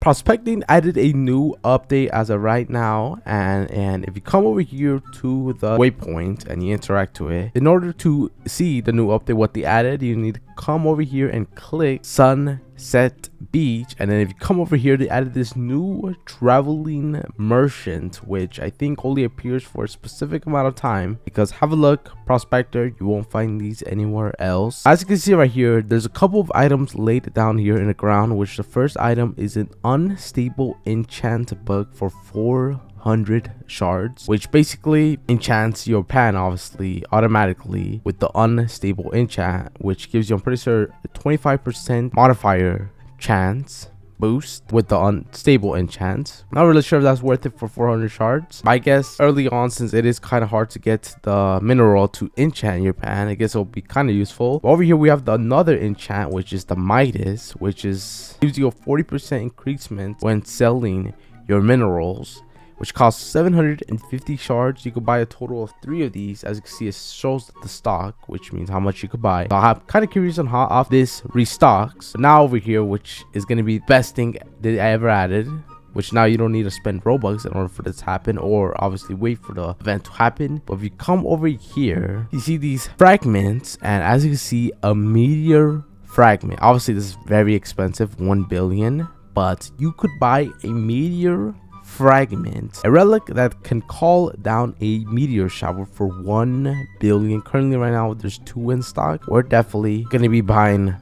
prospecting added a new update as of right now, and if you come over here to the waypoint and you interact to it, in order to see the new update what they added, you need to come over here and click Sunset Beach, and then if you come over here, they added this new traveling merchant, which I think only appears for a specific amount of time, because have a look, prospector, you won't find these anywhere else. As you can see right here, there's a couple of items laid down here in the ground, which the first item is an unstable enchant book for 400 shards, which basically enchants your pan obviously automatically with the unstable enchant, which gives you, I'm pretty sure, a 25% modifier chance boost with the unstable enchant. Not really sure if that's worth it for 400 shards. I guess early on, since it is kind of hard to get the mineral to enchant your pan, I guess it'll be kind of useful. Over here we have another enchant, which is the Midas, which gives you a 40% increasement when selling your minerals, which costs 750 shards. You could buy a total of 3 of these. As you can see, it shows the stock, which means how much you could buy. So I'm kind of curious on how often this restocks. But now over here, which is going to be the best thing that I ever added, which now you don't need to spend Robux in order for this to happen, or obviously wait for the event to happen. But if you come over here, you see these fragments, and as you can see, a meteor fragment. Obviously this is very expensive, 1 billion, but you could buy a meteor fragment, a relic that can call down a meteor shower for 1 billion. Currently right now there's 2 in stock. We're definitely gonna be buying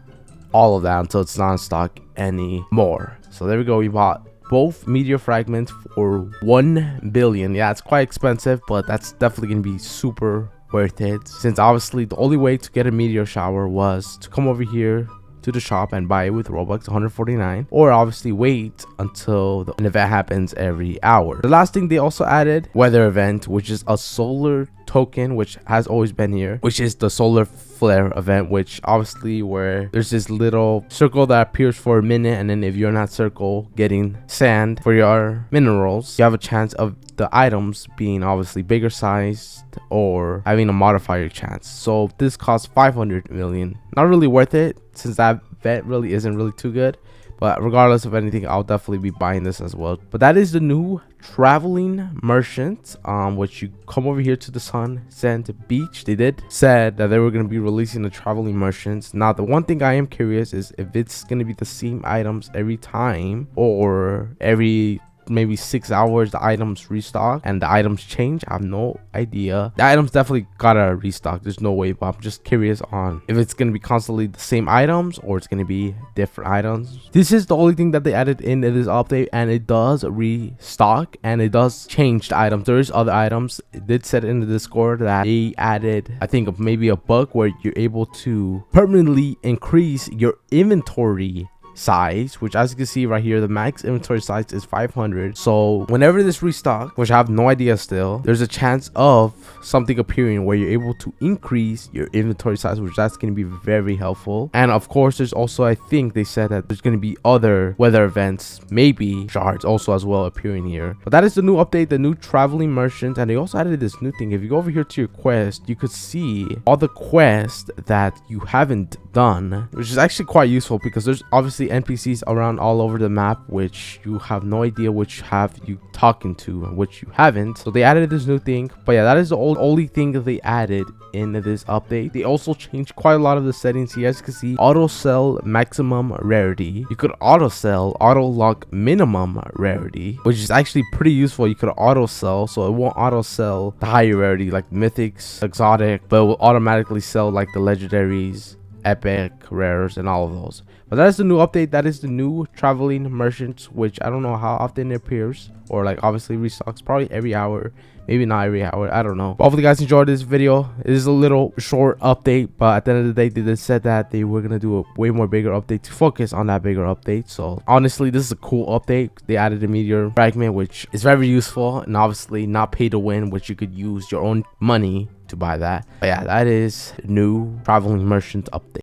all of that until it's not in stock anymore. So there we go, we bought both meteor fragments for 1 billion. Yeah, it's quite expensive, but that's definitely gonna be super worth it, since obviously the only way to get a meteor shower was to come over here to the shop and buy it with Robux 149, or obviously wait until an event happens every hour. The last thing they also added, weather event, which is a solar token, which has always been here, which is the solar flare event, which obviously where there's this little circle that appears for a minute, and then if you're in that circle getting sand for your minerals, you have a chance of the items being obviously bigger sized or having a modifier chance. So this costs 500 million. Not really worth it, since that event really isn't really too good, but regardless of anything, I'll definitely be buying this as well. But that is the new traveling merchant, which you come over here to the Sunset Beach. They said that they were going to be releasing the traveling merchants. Now the one thing I am curious is if it's going to be the same items every time, or every maybe 6 hours the items restock and the items change. I have no idea. The items definitely gotta restock, there's no way, but I'm just curious on if it's gonna be constantly the same items or it's gonna be different items. This is the only thing that they added in this update, and it does restock and it does change the items. There is other items. It did say in the Discord that they added, I think, maybe a bug where you're able to permanently increase your inventory size, which as you can see right here, the max inventory size is 500. So whenever this restock, which I have no idea still, there's a chance of something appearing where you're able to increase your inventory size, which that's going to be very helpful. And of course there's also, I think they said that there's going to be other weather events, maybe shards also as well, appearing here. But that is the new update, the new traveling merchant. And they also added this new thing. If you go over here to your quest, you could see all the quests that you haven't done, which is actually quite useful, because there's obviously NPCs around all over the map, which you have no idea which have you talking to and which you haven't. So they added this new thing. But yeah, that is the only thing that they added in this update. They also changed quite a lot of the settings here. As you can see, auto sell maximum rarity, you could auto sell auto lock minimum rarity, which is actually pretty useful. You could auto sell, so it won't auto sell the higher rarity like mythics, exotic, but it will automatically sell like the legendaries, epic, rares, and all of those. But that is the new update. That is the new traveling merchant, which I don't know how often it appears, or like obviously restocks probably every hour, maybe not every hour, I don't know. But hopefully you guys enjoyed this video. It is a little short update, but at the end of the day, they just said that they were gonna do a way more bigger update to focus on that bigger update. So honestly, this is a cool update. They added a meteor fragment, which is very useful, and obviously not pay to win, which you could use your own money to buy that. But yeah, that is new traveling merchant update.